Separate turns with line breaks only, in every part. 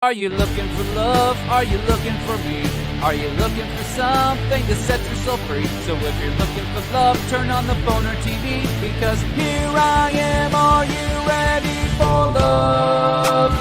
Are you looking for love? Are you looking for me? Are you looking for something to set your soul free? So if you're looking for love, turn on the Boner TV, because here I am. Are you ready for love?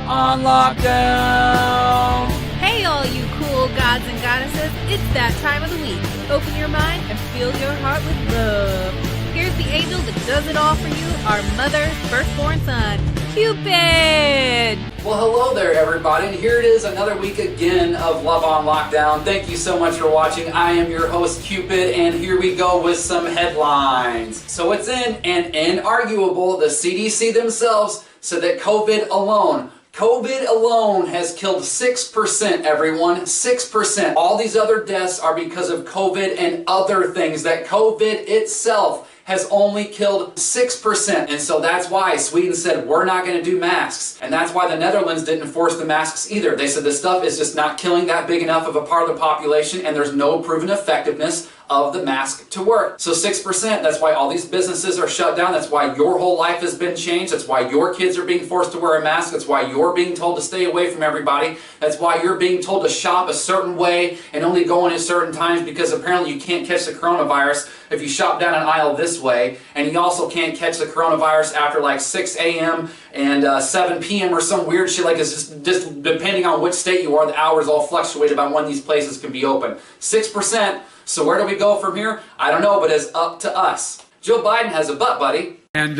On lockdown.
Hey all you cool gods and goddesses, it's that time of the week. Open your mind and fill your heart with love. Here's the angel that does it all for you, our mother's firstborn son, Cupid!
Well, hello there, everybody, and here it is, another week again of Love on Lockdown. Thank you so much for watching. I am your host, Cupid, and here we go with some headlines. So it's inarguable, the CDC themselves said that COVID alone has killed 6%, everyone. 6%. All these other deaths are because of COVID and other things. That COVID itself has only killed 6%. And so that's why Sweden said, we're not going to do masks. And that's why the Netherlands didn't enforce the masks either. They said this stuff is just not killing that big enough of a part of the population, and there's no proven effectiveness of the mask to work. So 6%, that's why all these businesses are shut down. That's why your whole life has been changed. That's why your kids are being forced to wear a mask. That's why you're being told to stay away from everybody. That's why you're being told to shop a certain way and only go in at certain times, because apparently you can't catch the coronavirus if you shop down an aisle this way, and you also can't catch the coronavirus after like 6 a.m. and 7 p.m. or some weird shit. Like, it's just depending on which state you are, the hours all fluctuate about when these places can be open. 6%. So where do we go from here? I don't know, but it's up to us. Joe Biden has a butt buddy.
And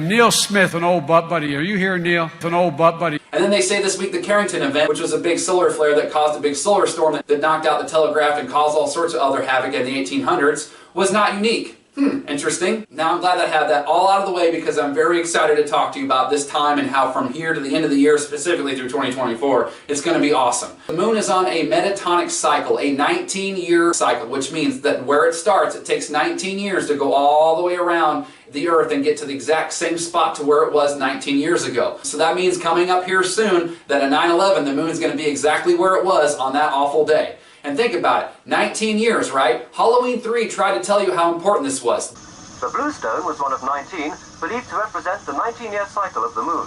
Neil Smith, an old butt buddy. Are you here, Neil? An old butt buddy.
And then they say this week the Carrington event, which was a big solar flare that caused a big solar storm that knocked out the telegraph and caused all sorts of other havoc in the 1800s, was not unique. Interesting. Now I'm glad I had that all out of the way, because I'm very excited to talk to you about this time and how from here to the end of the year, specifically through 2024, it's going to be awesome. The moon is on a metatonic cycle, a 19-year cycle, which means that where it starts, it takes 19 years to go all the way around the Earth and get to the exact same spot to where it was 19 years ago. So that means coming up here soon that at 9/11, the moon's going to be exactly where it was on that awful day. And think about it, 19 years, right? Halloween 3 tried to tell you how important this was.
The blue stone was one of 19, believed to represent the 19-year cycle of the moon.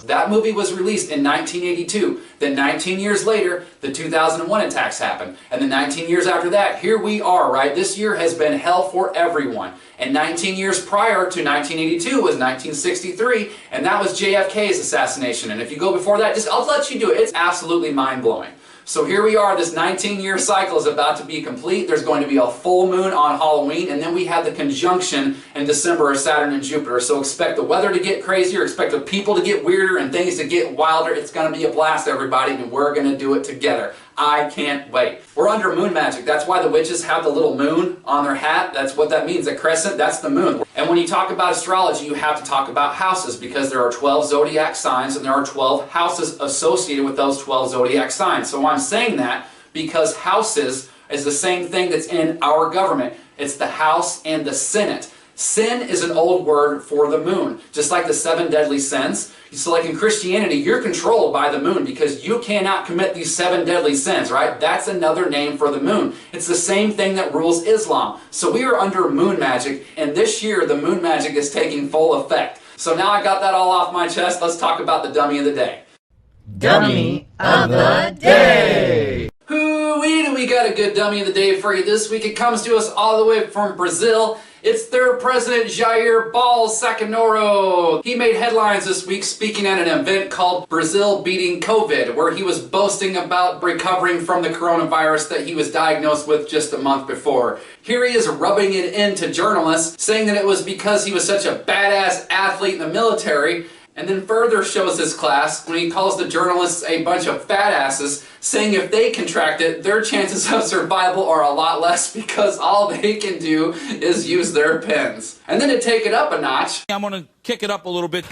That movie was released in 1982. Then 19 years later, the 2001 attacks happened. And then 19 years after that, here we are, right? This year has been hell for everyone. And 19 years prior to 1982 was 1963, and that was JFK's assassination. And if you go before that, I'll let you do it. It's absolutely mind-blowing. So here we are, this 19-year cycle is about to be complete. There's going to be a full moon on Halloween, and then we have the conjunction in December of Saturn and Jupiter. So expect the weather to get crazier, expect the people to get weirder and things to get wilder. It's going to be a blast, everybody, and we're going to do it together. I can't wait. We're under moon magic. That's why the witches have the little moon on their hat. That's what that means. A crescent, that's the moon. And when you talk about astrology, you have to talk about houses, because there are 12 zodiac signs and there are 12 houses associated with those 12 zodiac signs. So I'm saying that because houses is the same thing that's in our government. It's the House and the Senate. Sin is an old word for the moon, just like the 7 deadly sins. So like in Christianity, you're controlled by the moon because you cannot commit these 7 deadly sins, right? That's another name for the moon. It's the same thing that rules Islam. So we are under moon magic, and this year the moon magic is taking full effect. So now I got that all off my chest, let's talk about the dummy of the day.
Dummy of the Day!
Hoo-wee, do we got a good dummy of the day for you this week. It comes to us all the way from Brazil. It's their president, Jair Bolsonaro. He made headlines this week speaking at an event called Brazil Beating COVID, where he was boasting about recovering from the coronavirus that he was diagnosed with just a month before. Here he is rubbing it into journalists, saying that it was because he was such a badass athlete in the military, and then further shows his class when he calls the journalists a bunch of fat asses, saying if they contract it, their chances of survival are a lot less because all they can do is use their pens. And then to take it up a notch,
I'm gonna kick it up a little bit.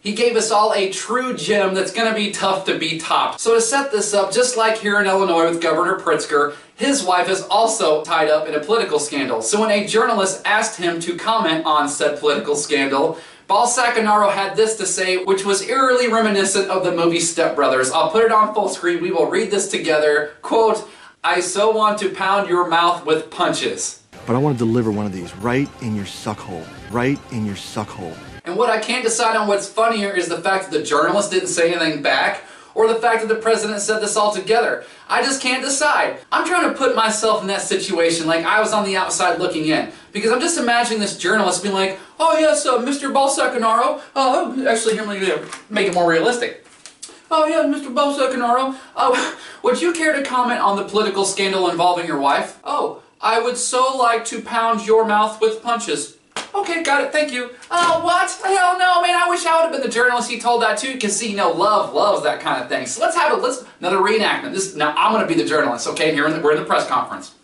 he gave us all a true gem that's gonna be tough to be topped. So to set this up, just like here in Illinois with Governor Pritzker, his wife is also tied up in a political scandal. So when a journalist asked him to comment on said political scandal, Bolsonaro had this to say, which was eerily reminiscent of the movie Step Brothers. I'll put it on full screen. We will read this together. Quote, "I so want to pound your mouth with punches."
But I want to deliver one of these right in your suck hole. Right in your suck hole.
And what I can't decide on what's funnier is the fact that the journalist didn't say anything back, or the fact that the president said this all together. I just can't decide. I'm trying to put myself in that situation like I was on the outside looking in. Because I'm just imagining this journalist being like, oh yes, Mr. Bolsonaro, actually here, let me make it more realistic. Oh yeah, Mr. Bolsonaro, would you care to comment on the political scandal involving your wife? Oh, I would so like to pound your mouth with punches. Okay, got it, thank you. Oh, what? Hell no, man, I wish I would have been the journalist he told that to, because see, love loves that kind of thing. So let's have another reenactment. Now, I'm going to be the journalist, okay? We're in the press conference.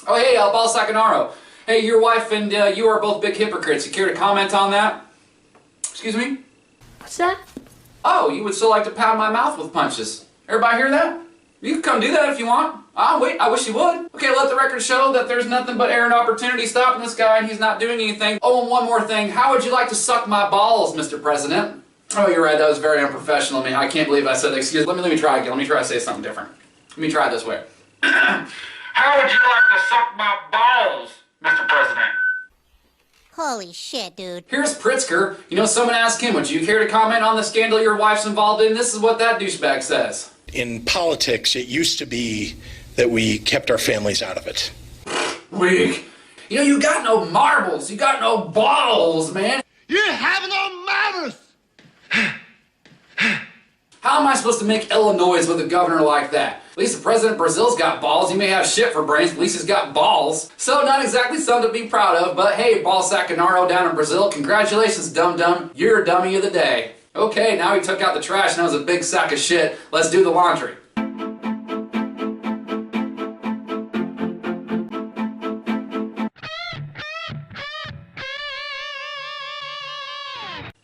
Oh, hey, Bolsonaro. Hey, your wife and you are both big hypocrites. You care to comment on that? Excuse me?
What's that?
Oh, you would so like to pound my mouth with punches. Everybody hear that? You can come do that if you want. Wait, I wish you would. Okay, let the record show that there's nothing but air and opportunity stopping this guy and he's not doing anything. Oh, and one more thing. How would you like to suck my balls, Mr. President? Oh, you're right. That was very unprofessional of me. I can't believe I said that. Excuse me. Let me try again. Let me try to say something different. Let me try it this way. How would you like to suck my balls, Mr. President?
Holy shit, dude.
Here's Pritzker. Someone asked him, would you care to comment on the scandal your wife's involved in? This is what that douchebag says.
In politics, it used to be that we kept our families out of it.
Weak. You got no marbles. You got no balls, man.
You have no manners!
How am I supposed to make Illinois with a governor like that? At least the president of Brazil's got balls. He may have shit for brains, but at least he's got balls. So not exactly something to be proud of, but hey, Bolsonaro down in Brazil, congratulations, dum-dum. You're a dummy of the day. Okay, now he took out the trash and that was a big sack of shit. Let's do the laundry.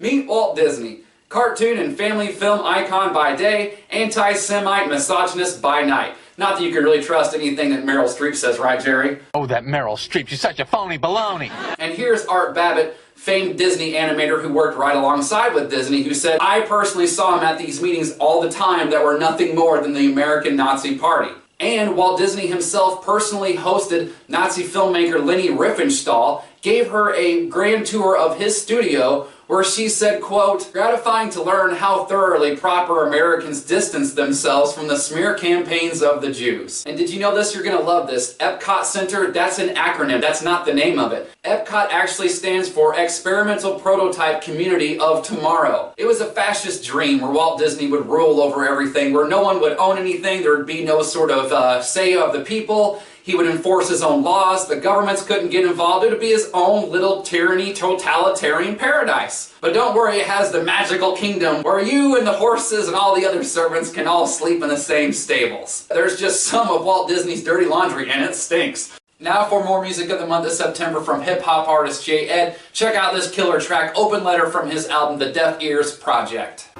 Meet Walt Disney. Cartoon and family film icon by day, anti-Semite misogynist by night. Not that you can really trust anything that Meryl Streep says, right, Jerry?
Oh, that Meryl Streep, she's such a phony baloney.
And here's Art Babbitt, famed Disney animator who worked right alongside with Disney, who said, I personally saw him at these meetings all the time that were nothing more than the American Nazi Party. And Walt Disney himself personally hosted Nazi filmmaker Leni Riefenstahl, gave her a grand tour of his studio where she said, quote, gratifying to learn how thoroughly proper Americans distance themselves from the smear campaigns of the Jews. And did you know this? You're going to love this. Epcot Center, that's an acronym. That's not the name of it. Epcot actually stands for Experimental Prototype Community of Tomorrow. It was a fascist dream where Walt Disney would rule over everything, where no one would own anything, there would be no sort of say of the people. He would enforce his own laws, the governments couldn't get involved, it would be his own little tyranny, totalitarian paradise. But don't worry, it has the magical kingdom where you and the horses and all the other servants can all sleep in the same stables. There's just some of Walt Disney's dirty laundry and it stinks. Now for more music of the month of September from hip-hop artist J. Ed, check out this killer track, Open Letter, from his album The Deaf Ears Project.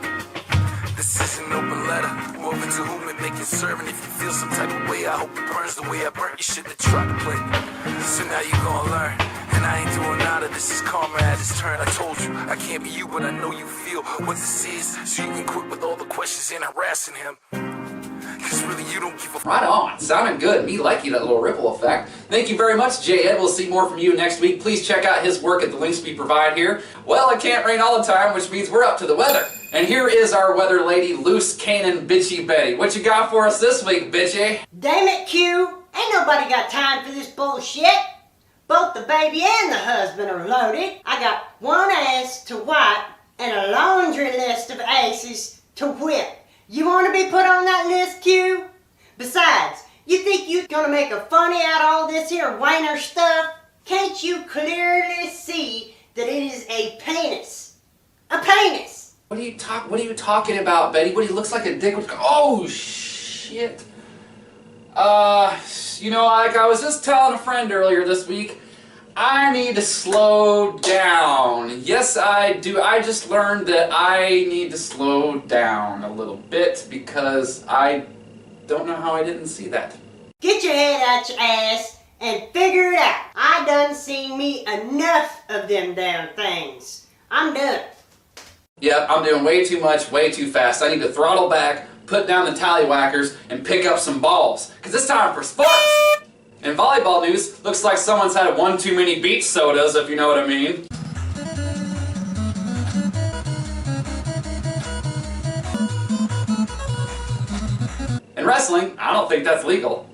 This is an open letter, moving to whom it may concern. And if you feel some type of way, I hope it burns the way I burnt. You shouldn't have tried to play. So now you gonna learn. And I ain't doing nada, this is karma at its turn. I told you, I can't be you, but I know you feel what this is. So you can quit with all the questions and harassing him. Cause really you don't give a
Right on, sounding good. Me like you, that little ripple effect. Thank you very much, J. Ed. We'll see more from you next week. Please check out his work at the links we provide here. Well, it can't rain all the time, which means we're up to the weather. And here is our weather lady, Loose Cannon Bitchy Betty. What you got for us this week, bitchy?
Damn it, Q. Ain't nobody got time for this bullshit. Both the baby and the husband are loaded. I got one ass to wipe and a laundry list of asses to whip. You want to be put on that list, Q? Besides, you think you're gonna make a funny out of all this here whiner stuff? Can't you clearly see that it is a penis? A penis!
What are you talking about, Betty? What, he looks like a dick? Oh, shit. Like I was just telling a friend earlier this week, I need to slow down. Yes, I do. I just learned that I need to slow down a little bit because I don't know how I didn't see that.
Get your head out your ass and figure it out. I done seen me enough of them damn things. I'm done.
Yep, I'm doing way too much, way too fast. I need to throttle back, put down the tallywhackers, and pick up some balls. Because it's time for sports! In volleyball news, looks like someone's had one too many beach sodas, if you know what I mean. wrestling, I don't think that's legal.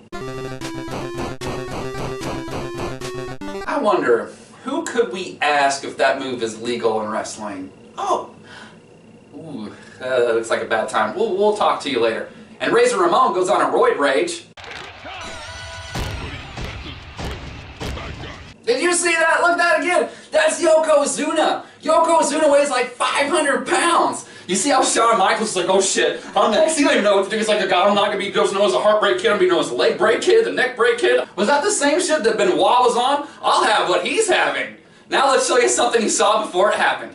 I wonder, who could we ask if that move is legal in wrestling? Oh, ooh, looks like a bad time. We'll talk to you later. And Razor Ramon goes on a roid rage. Did you see that? Look at that again. That's Yokozuna. Yokozuna weighs like 500 pounds. You see how Shawn Michaels is like, oh shit, I'm next. He don't even know what to do. He's like, God, I'm not going to be known as a heartbreak kid. I'm going to be known as the leg break kid, the neck break kid. Was that the same shit that Benoit was on? I'll have what he's having. Now let's show you something he saw before it happened.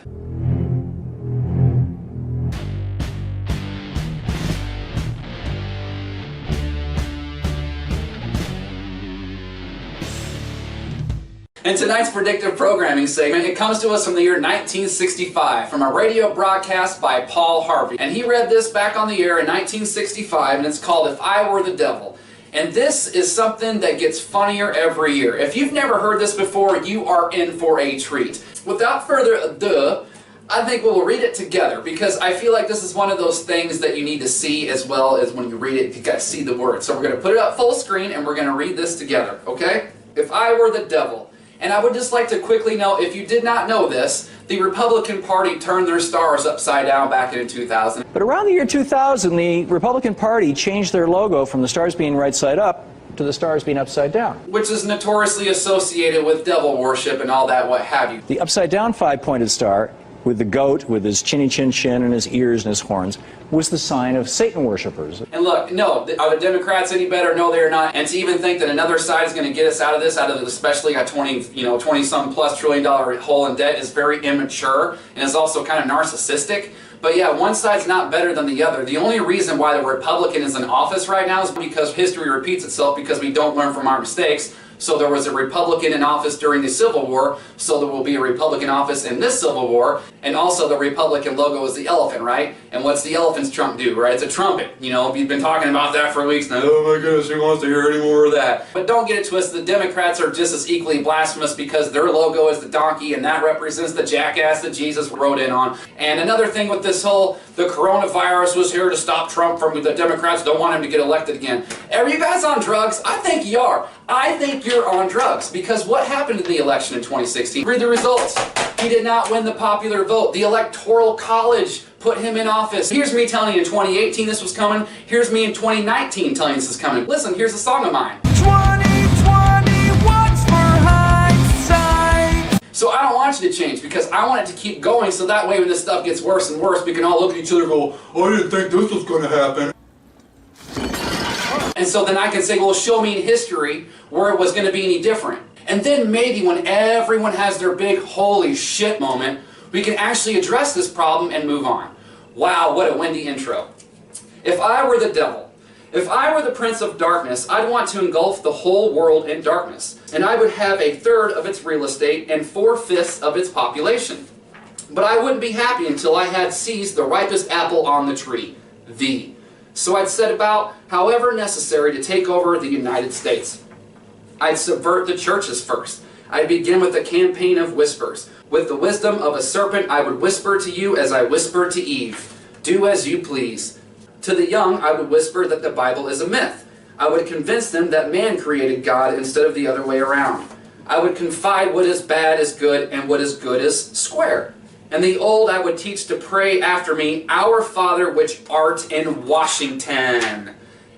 In tonight's predictive programming segment, it comes to us from the year 1965 from a radio broadcast by Paul Harvey. And he read this back on the air in 1965, and it's called If I Were the Devil. And this is something that gets funnier every year. If you've never heard this before, you are in for a treat. Without further ado, I think we'll read it together because I feel like this is one of those things that you need to see as well as when you read it, you got to see the words. So we're going to put it up full screen and we're going to read this together, okay? If I were the devil. And I would just like to quickly note, if you did not know this, the Republican Party turned their stars upside down back in 2000.
But around the year 2000, the Republican Party changed their logo from the stars being right side up to the stars being upside down.
Which is notoriously associated with devil worship and all that, what have you.
The upside down five-pointed star, with the goat, with his chinny chin chin and his ears and his horns, was the sign of Satan worshipers.
And look, no, are the Democrats any better? No, they're not. And to even think that another side is going to get us out of this, especially a 20-some plus trillion dollar hole in debt, is very immature and is also kind of narcissistic. But yeah, one side's not better than the other. The only reason why the Republican is in office right now is because history repeats itself because we don't learn from our mistakes. So there was a Republican in office during the Civil War, so there will be a Republican office in this Civil War, and also the Republican logo is the elephant, right? And what's the elephant's trunk do, right? It's a trumpet. You know, we've been talking about that for weeks now. Oh my goodness, who wants to hear any more of that? But don't get it twisted, the Democrats are just as equally blasphemous because their logo is the donkey, and that represents the jackass that Jesus rode in on. And another thing with this whole, the coronavirus was here to stop Trump from, the Democrats don't want him to get elected again. Are you guys on drugs? I think you are. I think you're on drugs because what happened in the election in 2016? Read the results. He did not win the popular vote. The Electoral College put him in office. Here's me telling you in 2018 this was coming. Here's me in 2019 telling you this is coming. Listen, here's a song of mine.
2020, what's for hindsight?
So I don't want you to change because I want it to keep going so that way when this stuff gets worse and worse, we can all look at each other and go, oh, I didn't think this was going to happen. And so then I can say, well, show me in history where it was going to be any different. And then maybe when everyone has their big holy shit moment, we can actually address this problem and move on. Wow, what a windy intro. If I were the devil, if I were the prince of darkness, I'd want to engulf the whole world in darkness. And I would have 1/3 of its real estate and 4/5 of its population. But I wouldn't be happy until I had seized the ripest apple on the tree, thee. So I'd set about, however necessary, to take over the United States. I'd subvert the churches first. I'd begin with a campaign of whispers. With the wisdom of a serpent, I would whisper to you as I whispered to Eve. Do as you please. To the young, I would whisper that the Bible is a myth. I would convince them that man created God instead of the other way around. I would confide what is bad is good and what is good is square. And the old I would teach to pray after me, Our Father which art in Washington.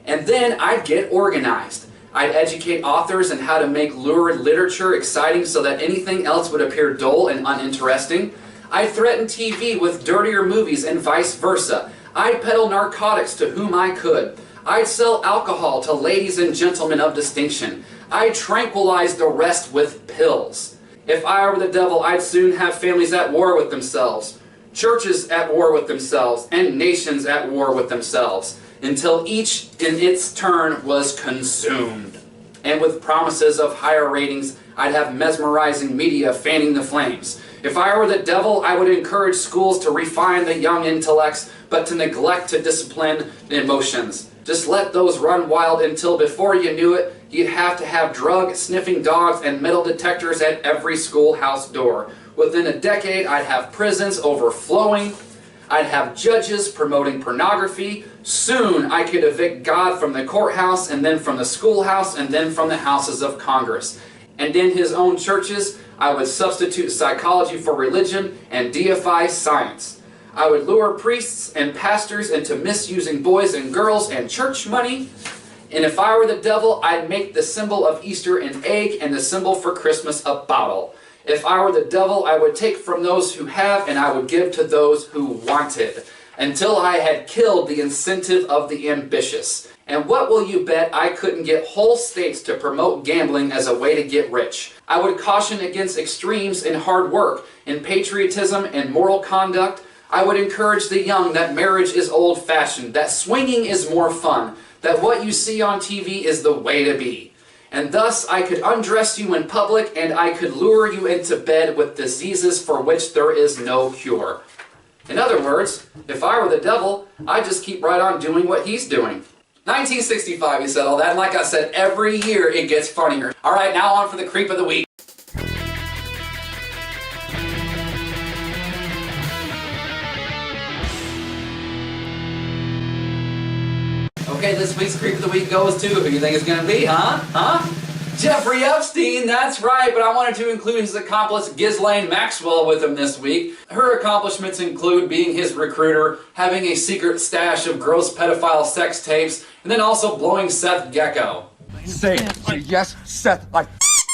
And then I'd get organized. I'd educate authors in how to make lurid literature exciting so that anything else would appear dull and uninteresting. I'd threaten TV with dirtier movies and vice versa. I'd peddle narcotics to whom I could. I'd sell alcohol to ladies and gentlemen of distinction. I'd tranquilize the rest with pills. If I were the devil, I'd soon have families at war with themselves, churches at war with themselves, and nations at war with themselves, until each in its turn was consumed. And with promises of higher ratings, I'd have mesmerizing media fanning the flames. If I were the devil, I would encourage schools to refine the young intellects, but to neglect to discipline the emotions. Just let those run wild until before you knew it, you'd have to have drug-sniffing dogs and metal detectors at every schoolhouse door. Within a decade, I'd have prisons overflowing. I'd have judges promoting pornography. Soon I could evict God from the courthouse, and then from the schoolhouse, and then from the houses of Congress. And in his own churches, I would substitute psychology for religion and deify science. I would lure priests and pastors into misusing boys and girls and church money. And if I were the devil, I'd make the symbol of Easter an egg and the symbol for Christmas a bottle. If I were the devil, I would take from those who have and I would give to those who wanted, until I had killed the incentive of the ambitious. And what will you bet I couldn't get whole states to promote gambling as a way to get rich? I would caution against extremes in hard work, in patriotism and moral conduct. I would encourage the young that marriage is old-fashioned, that swinging is more fun, that what you see on TV is the way to be. And thus I could undress you in public, and I could lure you into bed with diseases for which there is no cure. In other words, if I were the devil, I'd just keep right on doing what he's doing. 1965, he said all that, and like I said, every year it gets funnier. Alright, now on for the creep of the week. Okay, this week's Creep of the Week goes to, who you think it's going to be, huh? Jeffrey Epstein, that's right, but I wanted to include his accomplice Ghislaine Maxwell with him this week. Her accomplishments include being his recruiter, having a secret stash of gross pedophile sex tapes, and then also blowing Seth Gecko.
Say yes, Seth, I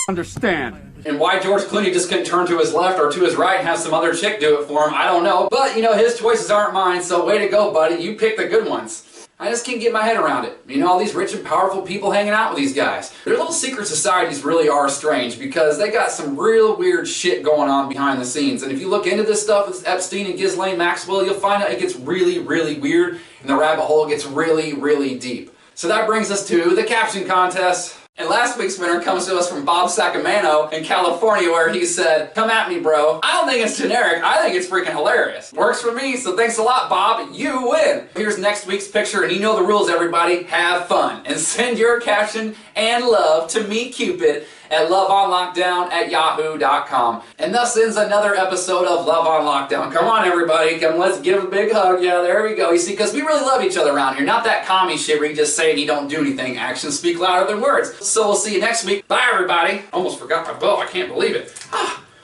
understand.
And why George Clooney just couldn't turn to his left or to his right and have some other chick do it for him, I don't know. But, you know, his choices aren't mine, so way to go, buddy. You pick the good ones. I just can't get my head around it. You know, all these rich and powerful people hanging out with these guys. Their little secret societies really are strange because they got some real weird shit going on behind the scenes. And if you look into this stuff with Epstein and Ghislaine Maxwell, you'll find out it gets really, really weird and the rabbit hole gets really, really deep. So that brings us to the caption contest. And last week's winner comes to us from Bob Sacamano in California, where he said, "Come at me, bro. I don't think it's generic. I think it's freaking hilarious." Works for me, so thanks a lot, Bob. You win. Here's next week's picture, and you know the rules, everybody. Have fun. And send your caption and love to me, Cupid, at loveonlockdown@yahoo.com. And thus ends another episode of Love on Lockdown. Come on, everybody. Come, let's give a big hug. Yeah, there we go. You see, because we really love each other around here. Not that commie shit where you just say and you don't do anything. Actions speak louder than words. So we'll see you next week. Bye, everybody. Almost forgot my bow. I can't believe it.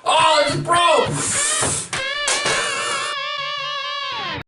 Oh, it's broke.